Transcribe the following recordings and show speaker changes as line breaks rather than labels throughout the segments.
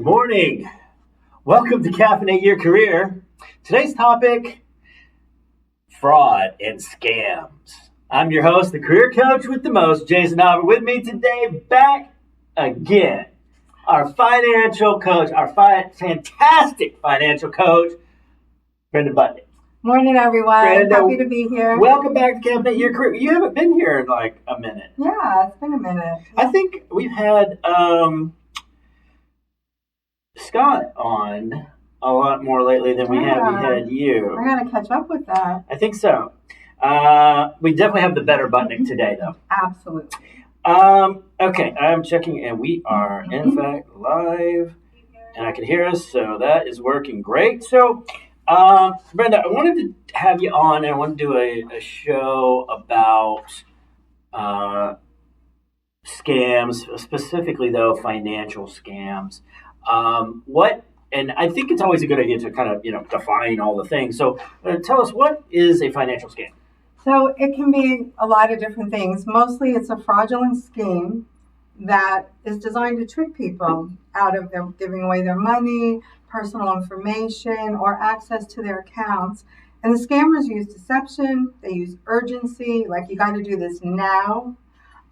Good morning. Welcome to Caffeinate Your Career. Today's topic, fraud and scams. I'm your host, the career coach with the most, Jason Albert. With me today, back again, our financial coach, our fantastic financial coach, Brenda Butnick.
Morning, everyone.
Brenda,
happy to be here.
Welcome back to Caffeinate Your Career. You haven't been here in like a minute.
Yeah, it's been a minute.
I think we've had Scott on a lot more lately than we had you.
I gotta catch up with that.
I think so. We definitely have the better Butnick today, though.
Absolutely.
Okay, I'm checking, and we are, in fact, live, and I can hear us, so that is working great. So, Brenda, I wanted to have you on, and I want to do a show about scams, specifically, though, financial scams. And I think it's always a good idea to kind of, define all the things. So tell us, what is a financial scam?
So it can be a lot of different things. Mostly it's a fraudulent scheme that is designed to trick people out of them giving away their money, personal information, or access to their accounts. And the scammers use deception, they use urgency, like you got to do this now,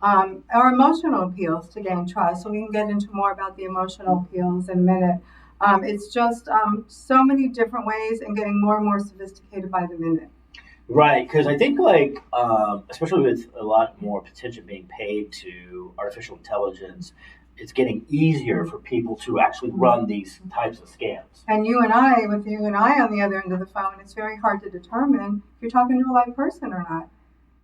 or emotional appeals to gain trust. So we can get into more about the emotional appeals in a minute. It's just so many different ways and getting more and more sophisticated by the minute.
Right, because I think especially with a lot more attention being paid to artificial intelligence, it's getting easier for people to actually run these types of scams.
And with you and I on the other end of the phone, it's very hard to determine if you're talking to a live person or not.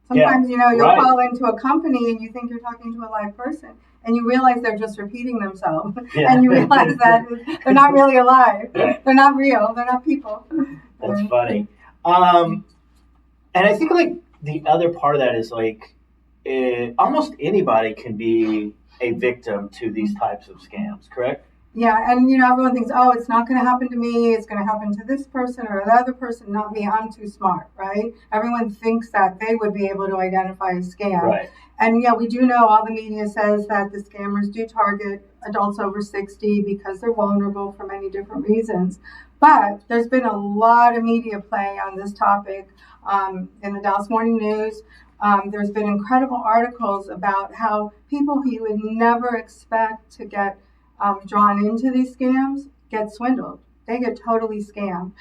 Sometimes, you'll call into a company and you think you're talking to a live person, and you realize they're just repeating themselves. Yeah. And you realize that they're not really alive. They're not real. They're not people.
That's funny. And I think the other part of that is almost anybody can be a victim to these types of scams, correct?
Yeah, and everyone thinks, oh, it's not going to happen to me. It's going to happen to this person or the other person, not me. I'm too smart, right? Everyone thinks that they would be able to identify a scam.
Right.
And yeah, we do know, all the media says that the scammers do target adults over 60 because they're vulnerable for many different reasons. But there's been a lot of media play on this topic in the Dallas Morning News. There's been incredible articles about how people who you would never expect to get drawn into these scams get swindled. They get totally scammed.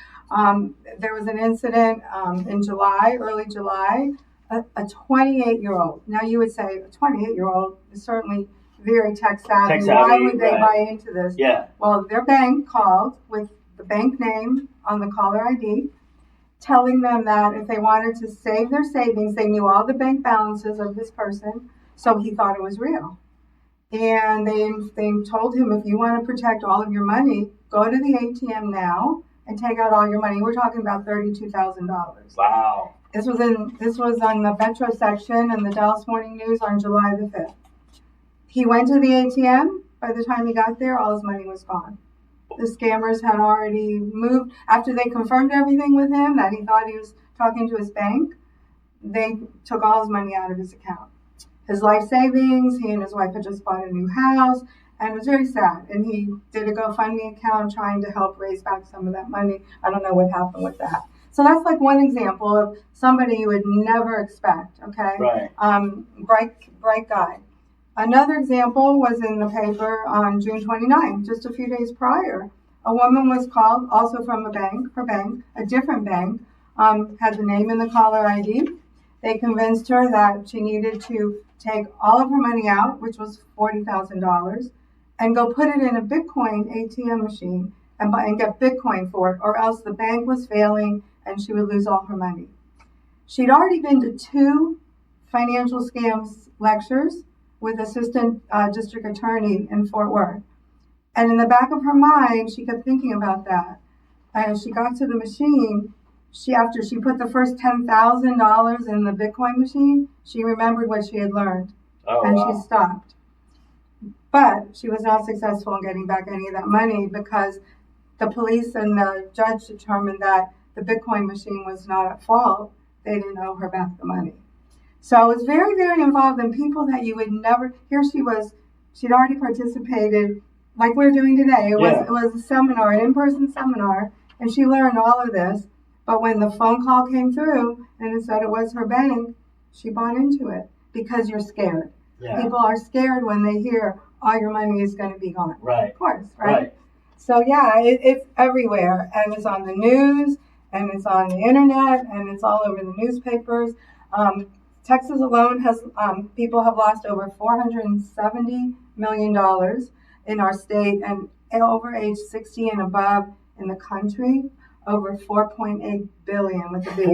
There was an incident in early July, a 28-year-old. Now you would say a 28-year-old is certainly very tech savvy. Why would they buy into this?
Yeah.
Well, their bank called with the bank name on the caller ID, telling them that if they wanted to save their savings, they knew all the bank balances of this person, so he thought it was real. And they told him, if you want to protect all of your money, go to the ATM now and take out all your money. We're talking about $32,000.
Wow.
This was on the Metro section in the Dallas Morning News on July the 5th. He went to the ATM. By the time he got there, all his money was gone. The scammers had already moved. After they confirmed everything with him, that he thought he was talking to his bank, they took all his money out of his account. His life savings, he and his wife had just bought a new house, and it was very sad. And he did a GoFundMe account trying to help raise back some of that money. I don't know what happened with that. So that's one example of somebody you would never expect, okay?
Right.
Bright guy. Another example was in the paper on June 29th, just a few days prior. A woman was called, also from a different bank, had the name in the caller ID. They convinced her that she needed to take all of her money out, which was $40,000, and go put it in a Bitcoin ATM machine and get Bitcoin for it, or else the bank was failing and she would lose all her money. She'd already been to 2 financial scams lectures with assistant district attorney in Fort Worth. And in the back of her mind, she kept thinking about that. And as she got to the machine, after she put the first $10,000 in the Bitcoin machine, she remembered what she had learned. She stopped. But she was not successful in getting back any of that money because the police and the judge determined that the Bitcoin machine was not at fault. They didn't owe her back the money. So it's very, very involved in people that you would never. Here she was. She'd already participated like we're doing today. It
Yeah.
was a seminar, an in-person seminar, and she learned all of this. But when the phone call came through and it said it was her bank, she bought into it because you're scared.
Yeah.
People are scared when they hear all your money is going to be gone.
Right.
Of course, right? So yeah, it's everywhere, and it's on the news, and it's on the internet, and it's all over the newspapers. Texas alone has people have lost over $470 million in our state, and over age 60 and above in the country, over 4.8 billion with the B.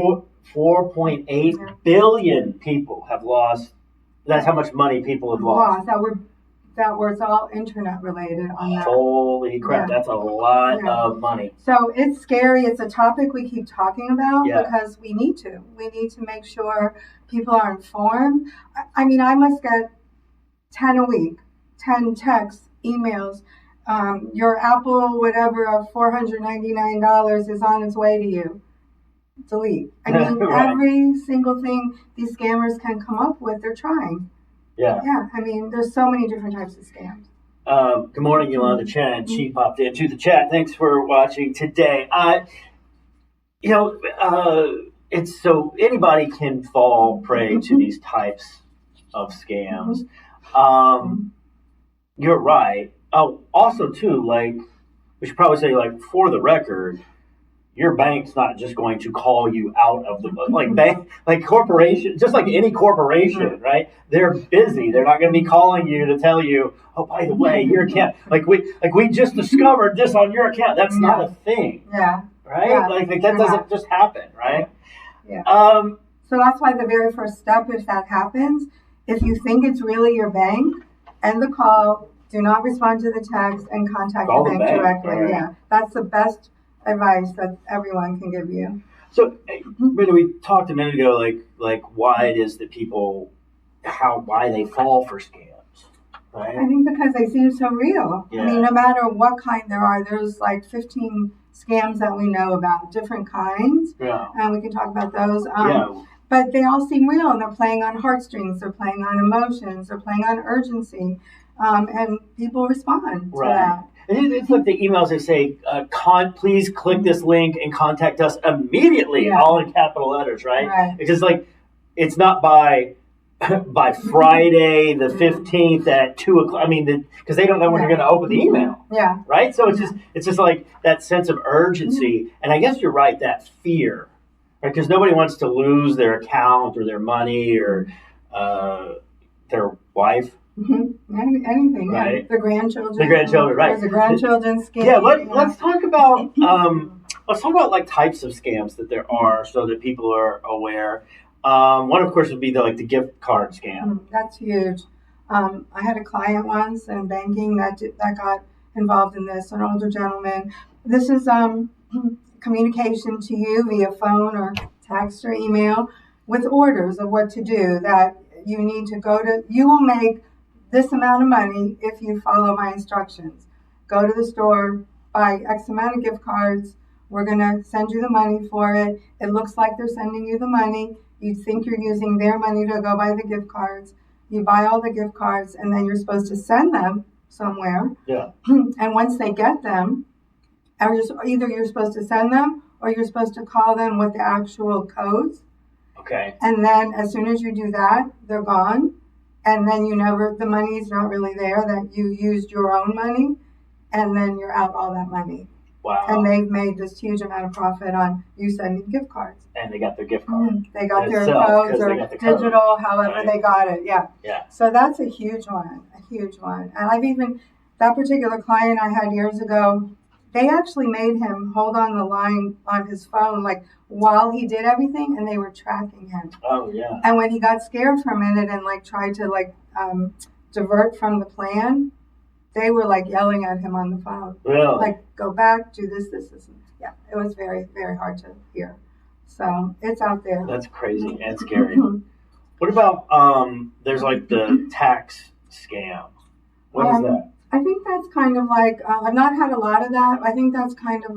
4.8 billion people have lost. That's how much money people have lost.
That was all internet related on that.
Holy crap, that's a lot of money.
So it's scary. It's a topic we keep talking about because we need to. We need to make sure people are informed. I mean, I must get 10 a week, 10 texts, emails. Your Apple, whatever, of $499 is on its way to you. Delete. I mean, every single thing these scammers can come up with, they're trying.
Yeah.
Yeah. I mean, there's so many different types of scams.
Good morning, Yolanda Chen. She popped into the chat. Thanks for watching today. It's so anybody can fall prey to these types of scams. You're right. Oh, also too, like we should probably say, like for the record, your bank's not just going to call you out of the like corporation, just like any corporation, right? They're busy. They're not going to be calling you to tell you, oh, by the way, your account, like we just discovered this on your account. That's not a thing.
Yeah.
Right?
Yeah.
Like that doesn't just happen, right?
Yeah. So that's why the very first step, if that happens, if you think it's really your bank, end the call, do not respond to the text, and contact the bank directly. Right. Yeah. That's the best advice that everyone can give you.
So, Brenda, we talked a minute ago, like why it is that people, why they fall for scams, right?
I think because they seem so real.
Yeah.
I mean, no matter what kind there are, there's like 15 scams that we know about, different kinds.
Yeah.
And we can talk about those. But they all seem real, and they're playing on heartstrings, they're playing on emotions, they're playing on urgency, and people respond to that.
It's like the emails that say, please click this link and contact us immediately, all in capital letters, right? Because like, it's not by Friday the 15th at 2:00. I mean, because they don't know when you're going to open the email.
Yeah.
Right? So it's just like that sense of urgency. And I guess you're right, that fear, right? Because nobody wants to lose their account or their money or their wife.
Anything,
right?
Yeah. The grandchildren,
right?
There's a grandchildren scam.
Yeah, let's talk about like types of scams that there are, so that people are aware. One, of course, would be the gift card scam.
That's huge. I had a client once in banking that got involved in this. An older gentleman. This is communication to you via phone or text or email with orders of what to do. That you need to go to. You will make this amount of money if you follow my instructions. Go to the store, buy X amount of gift cards. We're going to send you the money for it. It looks like they're sending you the money. You think you're using their money to go buy the gift cards. You buy all the gift cards, and then you're supposed to send them somewhere.
Yeah.
And once they get them, either you're supposed to send them or you're supposed to call them with the actual codes.
Okay.
And then as soon as you do that, they're gone. And then the money's not really there, that you used your own money, and then you're out all that money.
Wow.
And they've made this huge amount of profit on you sending gift cards.
And they got their gift card.
They got their codes or digital, however they got it. Yeah.
Yeah.
So that's a huge one. And that particular client I had years ago, they actually made him hold on the line on his phone, while he did everything, and they were tracking him.
Oh, yeah.
And when he got scared for a minute and tried to divert from the plan, they were yelling at him on the phone.
Really?
Go back, do this. Yeah, it was very, very hard to hear. So it's out there.
That's crazy and scary. What about there's the tax scam? What is that?
I think that's kind of I've not had a lot of that. I think that's kind of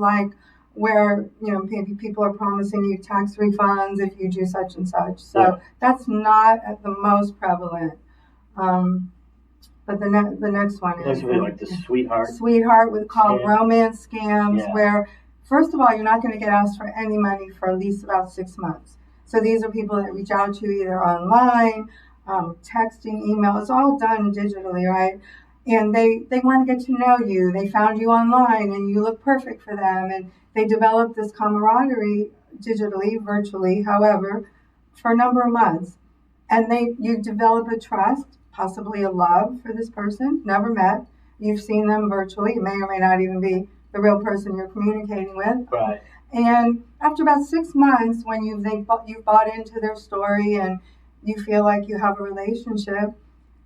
where, maybe people are promising you tax refunds if you do such and such. So that's not the most prevalent. But the next one
That's
is
really like the sweetheart.
Sweetheart with called
Scam.
romance scams,
Yeah.
where first of all you're not going to get asked for any money for at least about 6 months. So these are people that reach out to you either online, texting, email. It's all done digitally, right? And they want to get to know you. They found you online and you look perfect for them. And they develop this camaraderie digitally, virtually, however, for a number of months. And you develop a trust, possibly a love for this person, never met. You've seen them virtually. It may or may not even be the real person you're communicating with.
Right.
And after about 6 months, when you've bought into their story and you feel like you have a relationship,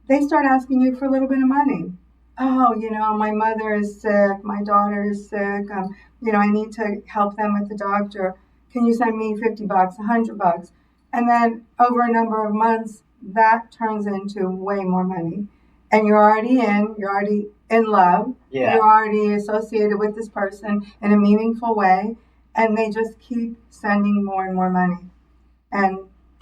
they start asking you for a little bit of money. Oh, my mother is sick, my daughter is sick, I need to help them with the doctor. Can you send me $50, $100? And then over a number of months, that turns into way more money. And you're already in love.
Yeah.
You're already associated with this person in a meaningful way. And they just keep sending more and more money. And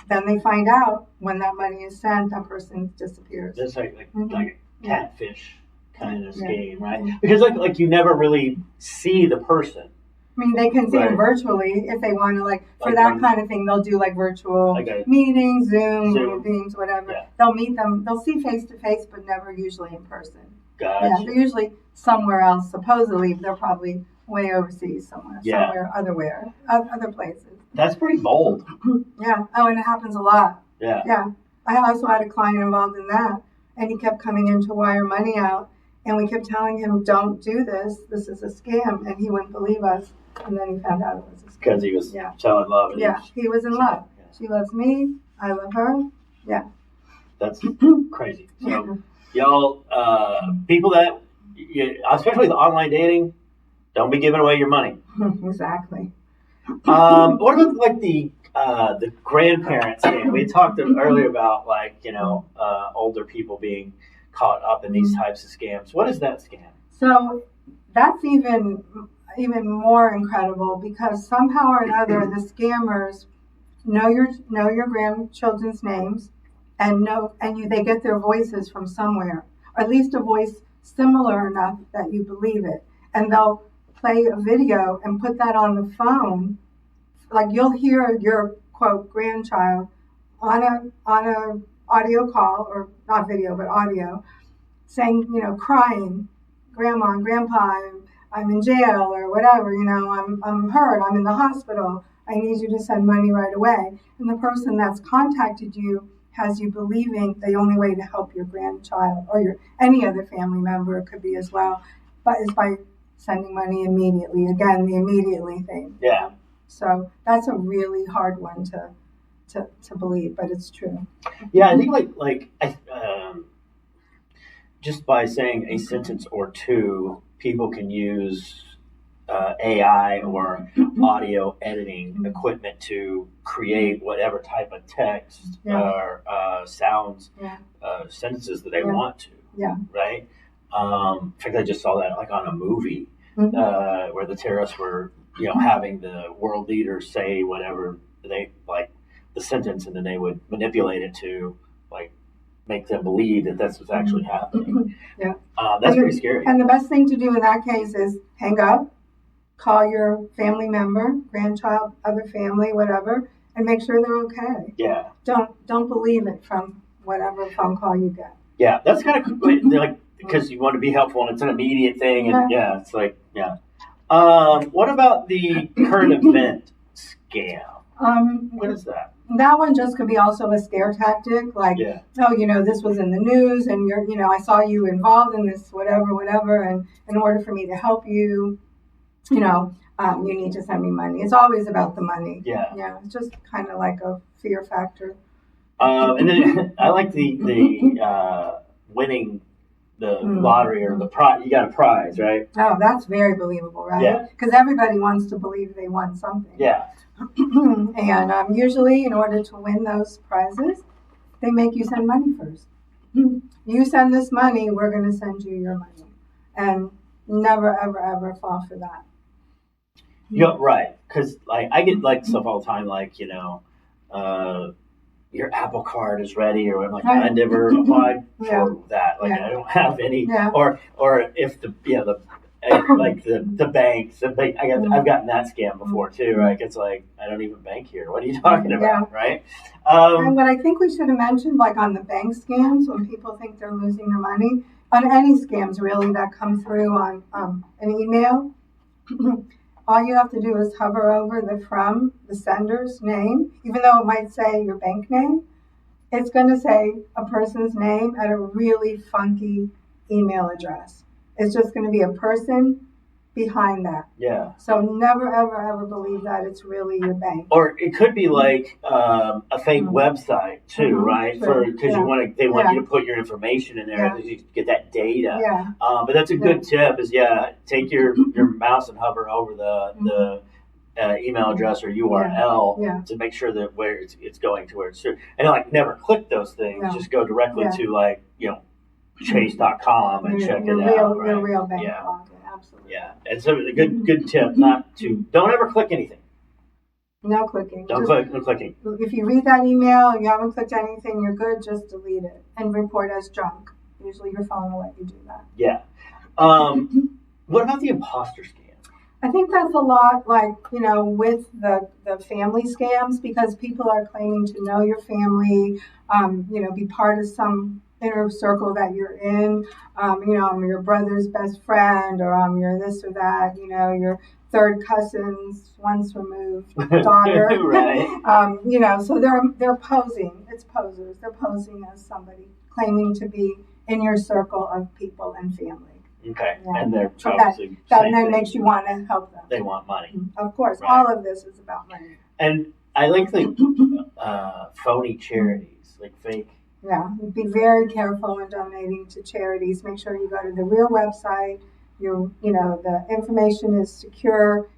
then they find out when that money is sent, that person disappears.
It's like a catfish kind of scheme, right?
Yeah.
Because like you never really see the person.
I mean, they can see
Right.
them virtually if they want to, for
Like
that
on-
kind of thing, they'll do virtual
Okay.
meetings, Zoom,
Zoom.
Teams, whatever.
Yeah.
They'll meet them, they'll see face to face, but never usually in person.
Gotcha.
Yeah, they're usually somewhere else. Supposedly, they're probably way overseas somewhere,
Yeah.
other places.
That's pretty bold.
Yeah. Oh, and it happens a lot.
Yeah.
Yeah. I also had a client involved in that, and he kept coming in to wire money out, and we kept telling him, don't do this. This is a scam, and he wouldn't believe us. And then he found out it was a scam.
Because he was so in love. And
Yeah, he was in love.
Yeah.
She loves me. I love her. Yeah.
That's crazy. So, y'all, people that, especially the online dating, don't be giving away your money.
Exactly.
What about the grandparents thing? We talked earlier about older people being caught up in these types of scams. What is that scam?
So that's even more incredible because somehow or another the scammers know your grandchildren's names and they get their voices from somewhere, or at least a voice similar enough that you believe it, and they'll play a video and put that on the phone. Like you'll hear your quote grandchild on a audio call, or not video but audio, saying, crying, grandma and grandpa, I'm in jail or whatever, I'm hurt, I'm in the hospital, I need you to send money right away. And the person that's contacted you has you believing the only way to help your grandchild or any other family member, it could be as well, but is by sending money immediately. Again, the immediately thing.
Yeah.
So that's a really hard one to believe, but it's true.
Yeah, I think just by saying a sentence or two, people can use AI or audio editing equipment to create whatever type of text or sounds, sentences that they want to.
Yeah.
Right? In fact, I just saw that on a movie where the terrorists were, having the world leaders say whatever they the sentence, and then they would manipulate it to make them believe that that's what's actually happening.
Yeah.
That's pretty scary.
And the best thing to do in that case is hang up, call your family member, grandchild, other family, whatever, and make sure they're okay.
Yeah.
Don't believe it from whatever phone call you get.
Yeah, that's kind of because you want to be helpful and it's an immediate thing, and it's what about the current event scam? What is that?
That one just could be also a scare tactic, this was in the news, and I saw you involved in this, whatever, and in order for me to help you, you need to send me money. It's always about the money.
Yeah.
Yeah, it's just kind of like a fear factor.
And then I like the winning the lottery or the prize. You got a prize, right?
Oh, that's very believable, right?
Yeah.
Because everybody wants to believe they won something.
Yeah.
And usually, in order to win those prizes, they make you send money first. You send this money, we're going to send you your money. And never, ever, ever fall for that.
Yeah, right. Because I get stuff all the time, your Apple Card is ready, or I'm like,
Right.
I never applied
Yeah.
for that. Like,
Yeah.
I don't have any,
Yeah.
or if the like the bank, I've gotten that scam before too. Right? It's like, I don't even bank here. What are you talking about, right?
And what I think we should have mentioned, like on the bank scams, when people think they're losing their money, on any scams really that come through on an email, all you have to do is hover over the sender's name, even though it might say your bank name, it's going to say a person's name at a really funky email address. It's just going to be a person behind that.
Yeah.
So never, ever, ever believe that it's really your bank.
Or it could be like a fake website too, right? Because they want you to put your information in there to get that data.
Yeah.
But that's a good tip. Is take your mouse and hover over the email address or URL to make sure that where it's going to where it's true. And like never click those things.
No.
Just go directly to chase.com and check it out. Right?
Your real bank login. Absolutely.
Yeah, and so a good tip don't ever click anything.
No clicking.
No clicking.
If you read that email and you haven't clicked anything, you're good. Just delete it and report as junk. Usually your phone will let you do that.
Yeah. What about the imposter scam?
I think that's a lot like, with the family scams, because people are claiming to know your family, be part of some inner circle that you're in. I'm your brother's best friend, or I'm your this or that, your third cousin's once removed daughter.
Right.
So they're posing. It's posers. They're posing as somebody claiming to be in your circle of people and family.
Okay.
Yeah.
And they're
that then makes you want to help them.
They want money.
Of course.
Right.
All of this is about money.
And I like the phony charities, like fake.
Yeah. Be very careful when donating to charities. Make sure you go to the real website. The information is secure.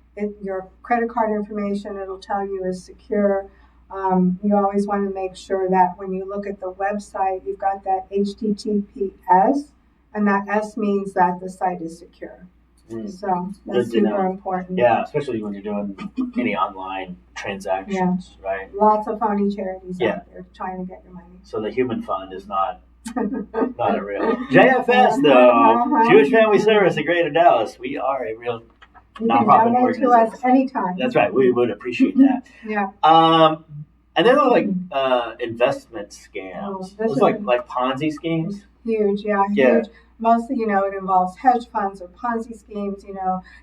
Your credit card information, it'll tell you, is secure. You always want to make sure that when you look at the website, you've got that HTTPS. And that S means that the site is secure. So that's super important.
Yeah, especially when you're doing any online transactions, right?
Lots of phony charities out there trying to get your money.
So the human fund is not a real. JFS, though, Jewish Family Service in Greater Dallas. We are a real nonprofit organization.
You can donate to us anytime.
That's right. We would appreciate that.
Yeah.
And then like investment scams. Those like Ponzi schemes.
Huge, huge. Mostly, it involves hedge funds or Ponzi schemes.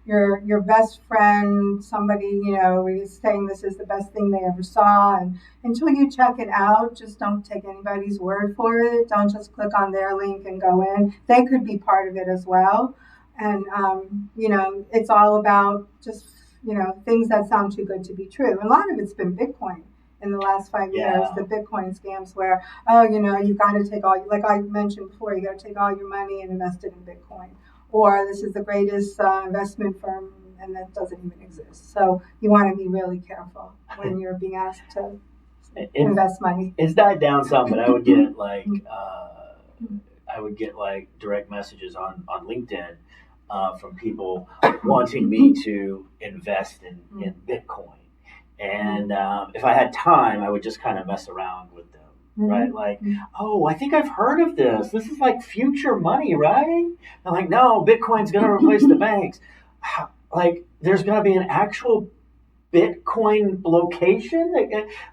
Your best friend, somebody, is saying this is the best thing they ever saw. And until you check it out, just don't take anybody's word for it. Don't just click on their link and go in. They could be part of it as well. And, it's all about just, things that sound too good to be true. And a lot of it's been Bitcoin. In the last 5 years, the Bitcoin scams where, you've got to take like I mentioned before, you got to take all your money and invest it in Bitcoin. Or this is the greatest investment firm, and that doesn't even exist. So you want to be really careful when you're being asked to invest money.
It's died down some, but I would get direct messages on LinkedIn from people wanting me to invest in Bitcoin. And if I had time, I would just kind of mess around with them, right? Like, I think I've heard of this. This is like future money, right? I'm like, no, Bitcoin's going to replace the banks. Like, there's going to be an actual Bitcoin location?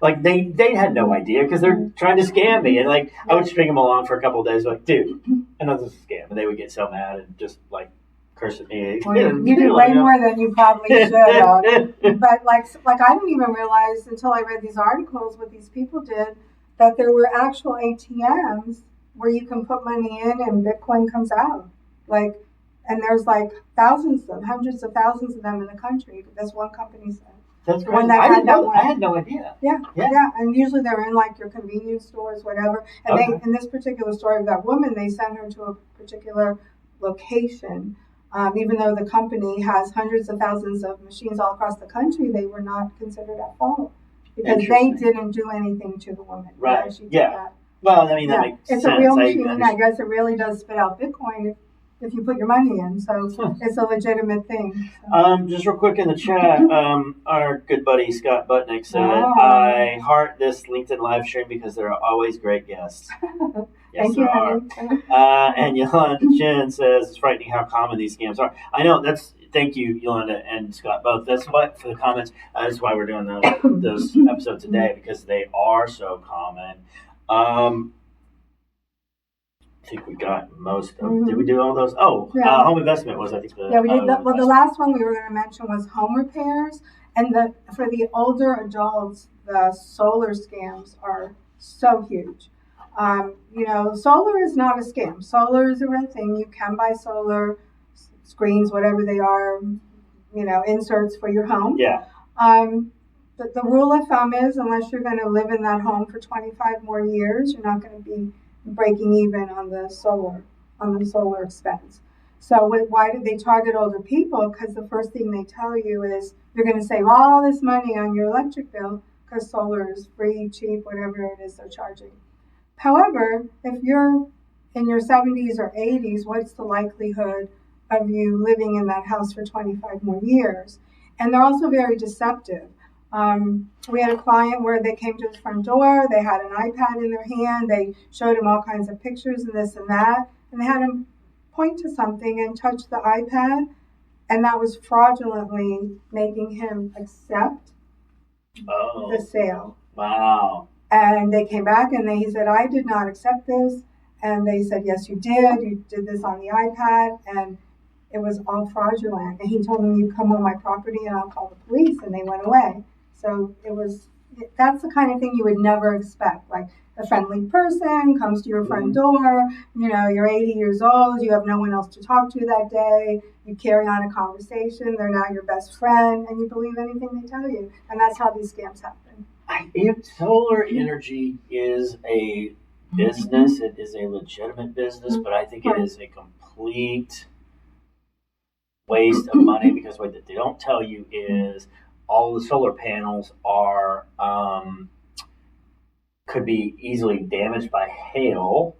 Like, they had no idea because they're trying to scam me. And like, I would string them along for a couple of days, like, dude, I know this is a scam. And they would get so mad and just like, cursing me.
Well, you did way more than you probably should have. But like I didn't even realize until I read these articles what these people did, that there were actual ATMs where you can put money in and Bitcoin comes out. And there's like thousands of them, hundreds of thousands of them in the country. That's one company said.
That's crazy. I had no idea.
Yeah. And usually they're in like your convenience stores, whatever. And they, in this particular story of that woman, they sent her to a particular location. Even though the company has hundreds of thousands of machines all across the country, they were not considered at fault because they didn't do anything to the woman.
Right. Yeah. Well, I mean, that makes sense.
It's a real machine. I guess it really does spit out Bitcoin. if you put your money in. So it's a legitimate thing.
Just real quick in the chat, our good buddy Scott Butnick said,
Oh.
I heart this LinkedIn live stream because there are always great guests. Yes,
Thank you,
there are. And Yolanda Chen says, it's frightening how common these scams are. I know, thank you, Yolanda and Scott, both. That's what, for the comments, that's why we're doing those episodes today, because they are so common. I think we got most of. Did we do all those? Oh, yeah. Home investment was, I think.
We did. The last one we were going to mention was home repairs, and for the older adults, the solar scams are so huge. Solar is not a scam. Solar is a real thing. You can buy solar screens, whatever they are, inserts for your home.
Yeah.
The rule of thumb is, unless you're going to live in that home for 25 more years, you're not going to be breaking even on the solar expense. So why do they target older people? Because the first thing they tell you is you're going to save all this money on your electric bill because solar is free, cheap, whatever it is they're charging. However, if you're in your 70s or 80s, what's the likelihood of you living in that house for 25 more years? And they're also very deceptive. We had a client where they came to the front door, they had an iPad in their hand, they showed him all kinds of pictures and this and that, and they had him point to something and touch the iPad, and that was fraudulently making him accept the sale.
Wow.
And they came back and he said, I did not accept this. And they said, yes, you did. You did this on the iPad. And it was all fraudulent. And he told them, you come on my property and I'll call the police. And they went away. So that's the kind of thing you would never expect. Like a friendly person comes to your front door, you're 80 years old, you have no one else to talk to that day, you carry on a conversation, they're now your best friend, and you believe anything they tell you. And that's how these scams happen.
Solar energy is a business, it is a legitimate business, but I think it is a complete waste of money because what they don't tell you is all the solar panels are could be easily damaged by hail,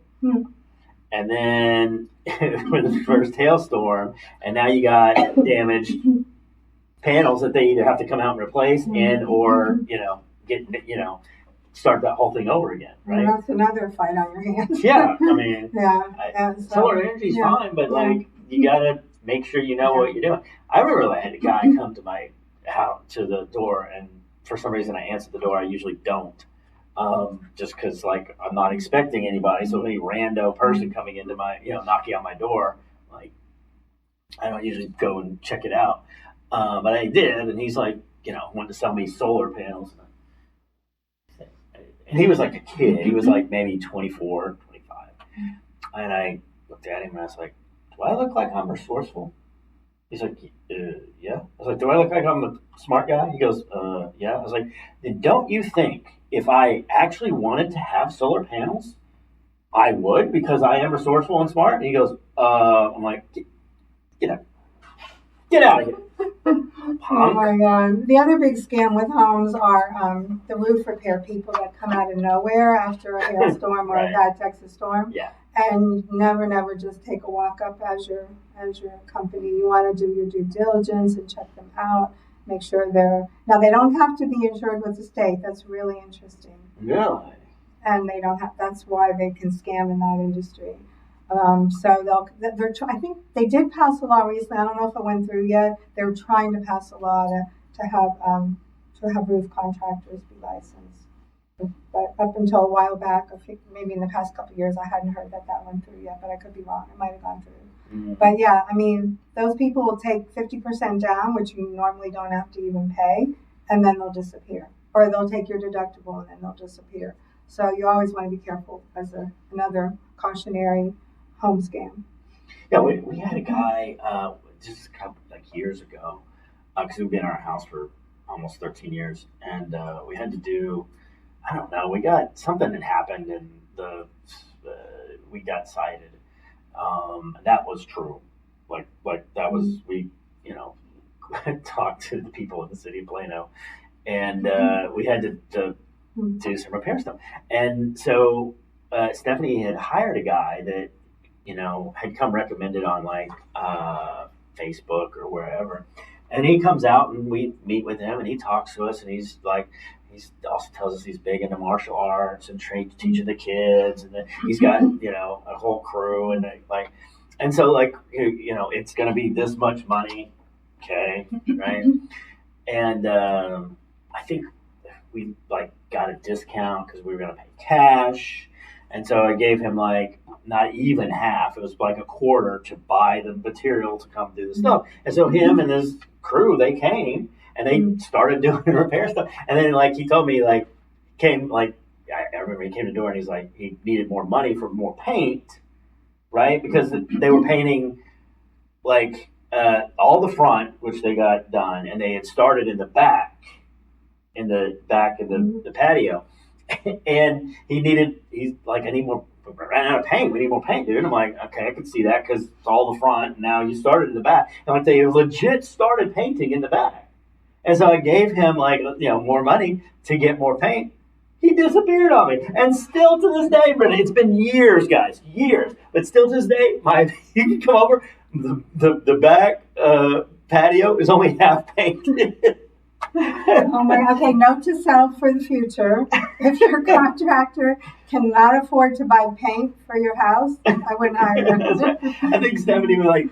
and then with the first hailstorm, and now you got damaged panels that they either have to come out and replace or start that whole thing over again, right?
Well, that's another fight on your hands.
Yeah, I mean, solar energy is fine, but you gotta make sure you know what you're doing. I remember I had a guy come to my house to the door, and for some reason I answered the door. I usually don't, just because I'm not expecting anybody. So any rando person coming into my, knocking on my door, I don't usually go and check it out. But I did, and he's wanted to sell me solar panels. And he was like a kid. He was maybe 24, 25. And I looked at him and I was like, do I look like I'm resourceful? He's like, yeah. I was like, do I look like I'm a smart guy? He goes, yeah. I was like, then don't you think if I actually wanted to have solar panels, I would because I am resourceful and smart? And he goes, I'm like, get out of here.
Oh my God. The other big scam with homes are the roof repair people that come out of nowhere after a hailstorm or a bad Texas storm.
Yeah.
And never just take a walk up as your company. You want to do your due diligence and check them out. Make sure now they don't have to be insured with the state. That's really interesting.
Really?
And they don't have. That's why they can scam in that industry. So I think they did pass a law recently. I don't know if it went through yet. They're trying to pass a law to have roof contractors be licensed. But up until a while back, I think maybe in the past couple of years, I hadn't heard that went through yet. But I could be wrong. It might have gone through. Mm-hmm. But yeah, I mean, those people will take 50% down, which you normally don't have to even pay, and then they'll disappear. Or they'll take your deductible and then they'll disappear. So you always want to be careful as another cautionary home scam.
Yeah, we had a guy just a couple years ago because we've been in our house for almost 13 years, and we had to do, I don't know, we got something that happened, and we got cited. That was true. Like that was we talked to the people in the city of Plano, and we had to do some repair stuff, and so Stephanie had hired a guy that had come recommended on like Facebook or wherever. And he comes out and we meet with him and he talks to us and he's like, he also tells us he's big into martial arts and teaching the kids and then he's got, a whole crew and like, and so like, it's going to be this much money. Okay. Right. And I think we like got a discount because we were going to pay cash. And so I gave him like not even half. It was like a quarter to buy the material to come do the stuff. And so him and his crew, they came and they started doing repair stuff. And then like he told me like came like I remember he came to the door and he's like he needed more money for more paint, right? Because they were painting like all the front, which they got done, and they had started in the back of the patio. And he's like, I need more, ran out of paint. We need more paint, dude. And I'm like, okay, I can see that because it's all the front. And now you started in the back. And they legit started painting in the back. And so I gave him like, more money to get more paint. He disappeared on me. And still to this day, Brenda, it's been years, guys, years. But still to this day, you can come over, the back patio is only half painted.
Oh my, okay, note to self for the future. If your contractor cannot afford to buy paint for your house, I wouldn't hire them.
I think Stephanie was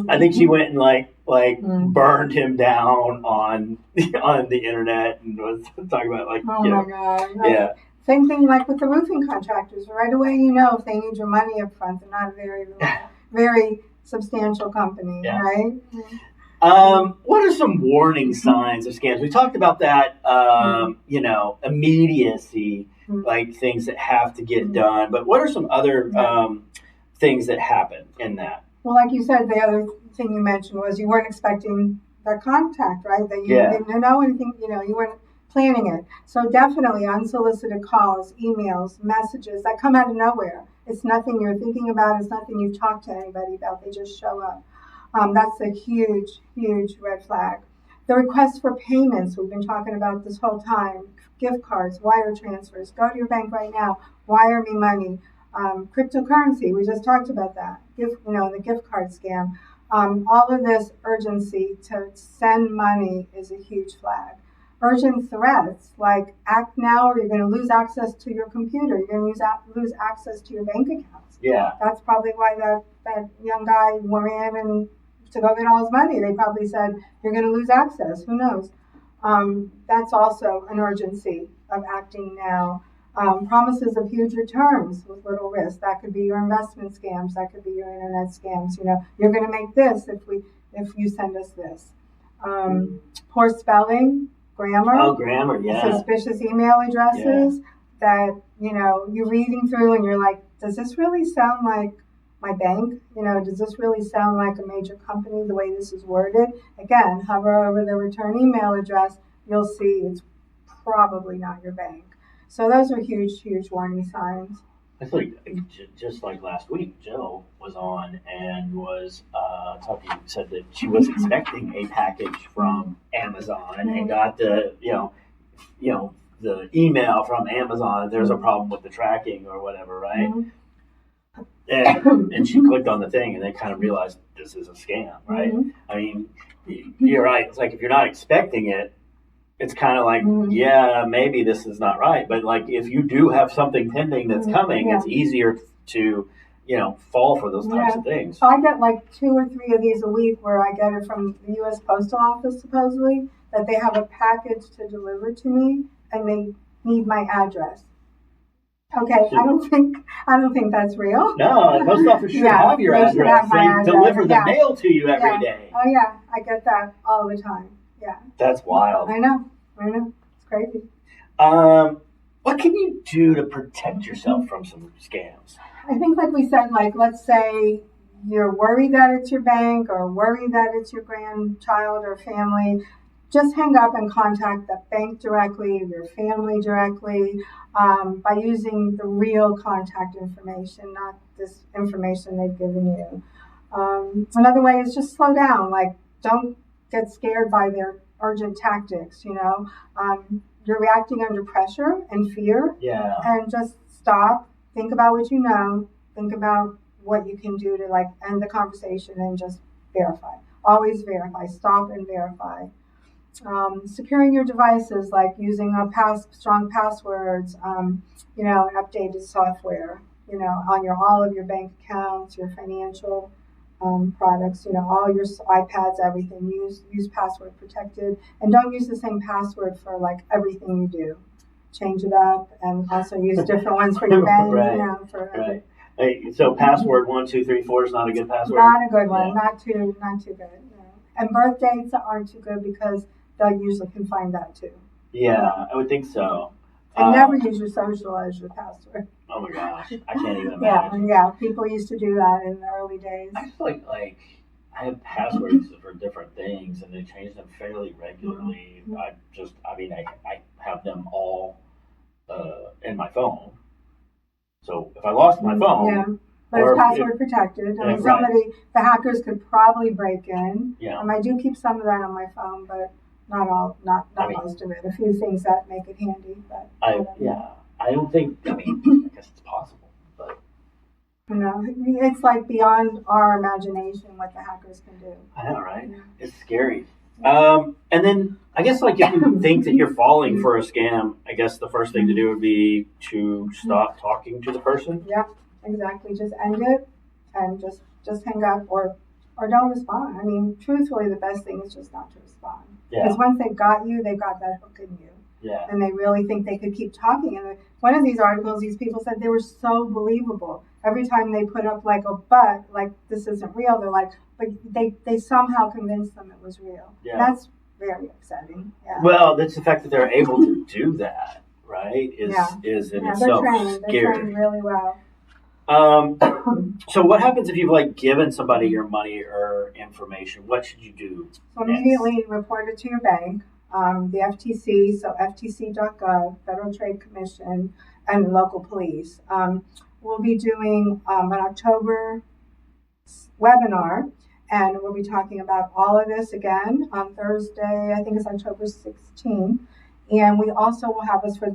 I think she went and burned him down on the internet and was talking about
my God.
Yeah.
Same thing like with the roofing contractors. Right away, if they need your money up front. They're not a very, very substantial company, right?
What are some warning signs of scams? We talked about that, immediacy, like things that have to get done. But what are some other things that happen in that?
Well, like you said, the other thing you mentioned was you weren't expecting the contact, right? That you didn't know anything, you weren't planning it. So definitely unsolicited calls, emails, messages that come out of nowhere. It's nothing you're thinking about. It's nothing you've talked to anybody about. They just show up. That's a huge, huge red flag. The request for payments we've been talking about this whole time, gift cards, wire transfers, go to your bank right now, wire me money, cryptocurrency, we just talked about that, the gift card scam. All of this urgency to send money is a huge flag. Urgent threats like act now or you're going to lose access to your computer, you're going to lose access to your bank accounts.
Yeah.
That's probably why that young guy ran and to go get all his money. They probably said, you're going to lose access. Who knows? That's also an urgency of acting now. Promises of huge returns with little risk. That could be your investment scams. That could be your internet scams. You're going to make this if you send us this. Poor spelling, grammar.
Oh, grammar, yeah.
Suspicious email addresses that, you're reading through and you're like, does this really sound like my bank? Does this really sound like a major company the way this is worded? Again, hover over the return email address, you'll see it's probably not your bank. So those are huge, huge warning signs.
I feel like just like last week, Jill was on and was talking, said that she was expecting a package from Amazon and got the email from Amazon. There's a problem with the tracking or whatever, right? And she clicked on the thing and they kind of realized this is a scam, right? I mean, you're right. It's like if you're not expecting it, it's kind of like, maybe this is not right. But like if you do have something pending that's coming, it's easier to, fall for those types of things.
So I get like 2 or 3 of these a week where I get it from the U.S. Postal Office, supposedly, that they have a package to deliver to me and they need my address. Okay, I don't think that's real.
No, the post office should have your address. They deliver the mail to you every day.
Oh yeah, I get that all the time. Yeah.
That's wild.
I know. It's crazy.
What can you do to protect yourself from some scams?
I think like we said, let's say you're worried that it's your bank or worried that it's your grandchild or family. Just hang up and contact the bank directly, your family directly, by using the real contact information, not this information they've given you. Another way is just slow down. Don't get scared by their urgent tactics. You're reacting under pressure and fear.
Yeah.
And just stop. Think about what you know. Think about what you can do to like end the conversation and just verify. Always verify. Stop and verify. Securing your devices, like using strong passwords, and updated software, on all of your bank accounts, your financial products, all your iPads, everything. Use password protected, and don't use the same password for like everything you do. Change it up, and also use different ones for your bank.
Right. Hey, so password 1234 is not a good password.
Not a good one. Yeah. Not too good. No. And birth dates aren't too good because they usually can find that too.
Yeah, I would think so.
And never use your social as your password.
Oh my gosh, I can't even imagine.
Yeah, people used to do that in the early days.
I feel like I have passwords for different things, and they change them fairly regularly. Mm-hmm. I have them all in my phone. So if I lost my phone,
yeah, but it's password protected. I mean, the hackers could probably break in.
Yeah.
I do keep some of that on my phone, but not all, not most of it. A few things that make it handy, but
I don't think. I guess it's possible, but
it's like beyond our imagination what the hackers can do.
I know, right? Yeah. It's scary. And then I guess like if you think that you're falling for a scam, I guess the first thing to do would be to stop talking to the person.
Yeah, exactly. Just end it and just hang up or don't respond. I mean, truthfully, the best thing is just not to respond. Because once they've got you, they've got that hook in you.
Yeah.
And they really think they could keep talking. And one of these articles, these people said they were so believable. Every time they put up like a but, like this isn't real, they're like, but they somehow convinced them it was real. Yeah. That's very upsetting. Yeah.
Well, that's the fact that they're able to do that, right? Is in itself scary.
They're trained really well.
So what happens if you've like given somebody your money or information? What should you do?
So immediately report it to your bank, the FTC, so ftc.gov, Federal Trade Commission, and local police. We'll be doing an October webinar, and we'll be talking about all of this again on Thursday. I think it's October 16th. And we also will have with us for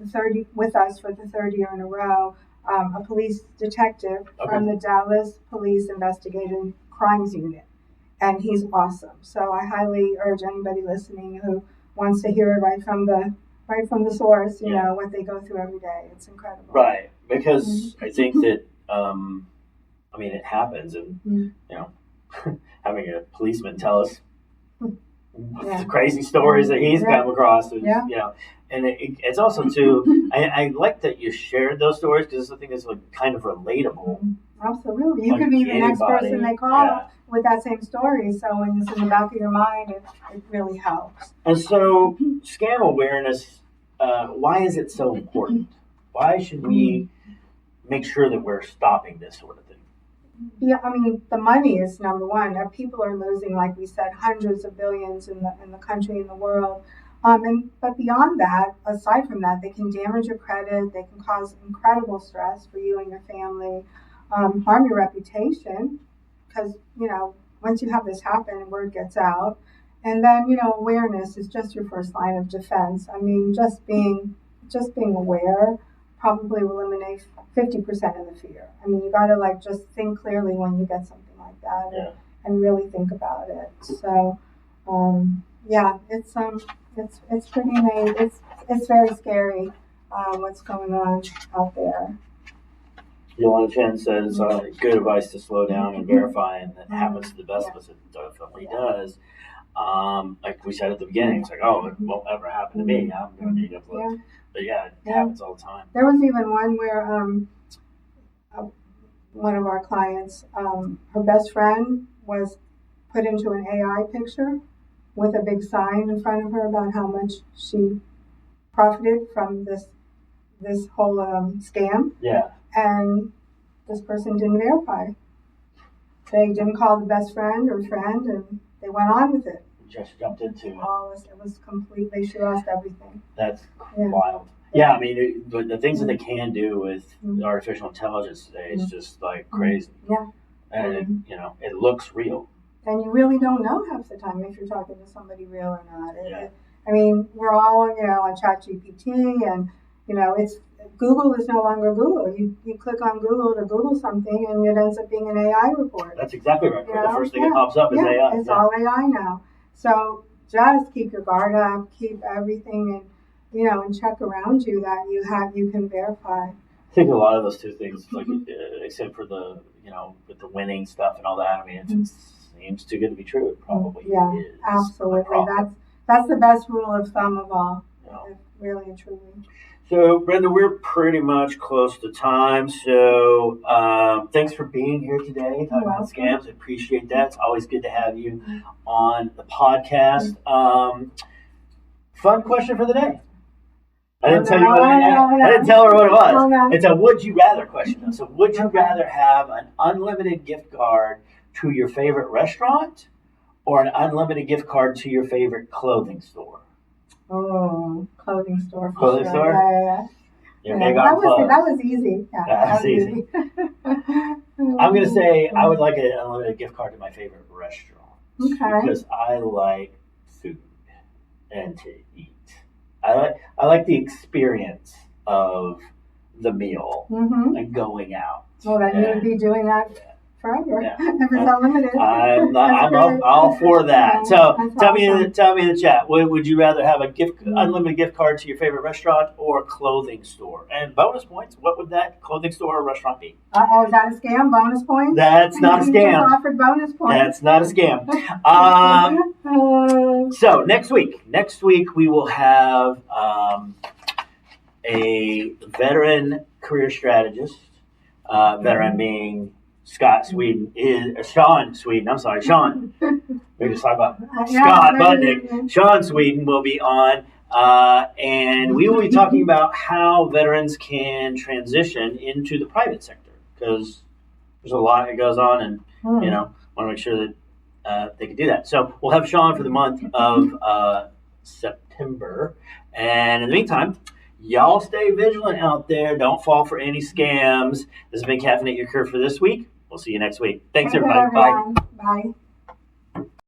the third year in a row, a police detective from the Dallas Police Investigative Crimes Unit. And he's awesome. So I highly urge anybody listening who wants to hear it right from the source, you know, what they go through every day. It's incredible. Right.
Because I think that, it happens. And, having a policeman tell us the crazy stories that he's come across. And, and it's also, too, I like that you shared those stories because I think it's like kind of relatable.
Absolutely. You could be the next person they call with that same story. So when it's in the back of your mind, it really helps.
And so scam awareness, why is it so important? Why should we make sure that we're stopping this sort of thing?
Yeah, the money is number one. People are losing, like we said, hundreds of billions in the country and the world. But beyond that, aside from that, they can damage your credit. They can cause incredible stress for you and your family, harm your reputation, because once you have this happen, word gets out, and then awareness is just your first line of defense. Just being aware probably will eliminate 50% of the fear. You got to just think clearly when you get something like that, and really think about it. So, it's pretty amazing. It's very scary what's going on out there.
Yolanda Chen says, good advice to slow down and verify, and that happens to the best of us. It definitely does. Like we said at the beginning, it's like, it won't ever happen to me. I'm going to need to look. But it happens all the time.
There was even one where one of our clients, her best friend was put into an AI picture with a big sign in front of her about how much she profited from this whole scam.
Yeah.
And this person didn't verify. They didn't call the best friend or friend, and they went on with it.
Just jumped into it.
It was completely, she lost everything.
That's wild. Yeah, the things that they can do with artificial intelligence today is just like crazy.
Yeah.
And it looks real.
And you really don't know half the time if you're talking to somebody real or not. We're all on ChatGPT, and Google is no longer Google. You click on Google to Google something, and it ends up being an AI report.
That's exactly right. The first thing that pops up is AI.
It's all AI now. So just keep your guard up, keep everything and check around you that you can verify.
I think a lot of those two things, like except for the with the winning stuff and all that. I mean, it seems too good to be true. It probably is.
Absolutely. That's the best rule of thumb of all. Really and truly.
So, Brenda, we're pretty much close to time. So, thanks for being here today, talking about scams. I appreciate that. It's always good to have you on the podcast. Fun question for the day. I didn't tell her what it was. It's a would you rather question. So, would you rather have an unlimited gift card to your favorite restaurant or an unlimited gift card to your favorite clothing store?
Oh, clothing store.
Clothing store?
Yeah. That was easy. Yeah,
that was easy. I'm going to say I would like an unlimited gift card to my favorite restaurant.
Okay.
Because I like food and to eat. I like the experience of the meal and going out.
Well, then you would be doing that forever. If it's unlimited.
I'm all for that. So tell me in the chat. Would you rather have a unlimited gift card to your favorite restaurant or a clothing store? And bonus points. What would that clothing store or restaurant be?
Is that a scam? Bonus points?
That's not a scam.
You just offered bonus points.
That's not a scam. So next week we will have a veteran career strategist. Veteran being Sean Sweden. I'm sorry, Sean. We just talked about Scott Butnick. Sean Sweden will be on, and we will be talking about how veterans can transition into the private sector because there's a lot that goes on, and want to make sure that they can do that. So we'll have Sean for the month of September, and in the meantime, y'all stay vigilant out there. Don't fall for any scams. This has been Caffeinate Your Career for this week. We'll see you next week. Thanks, everybody. Bye.
Bye.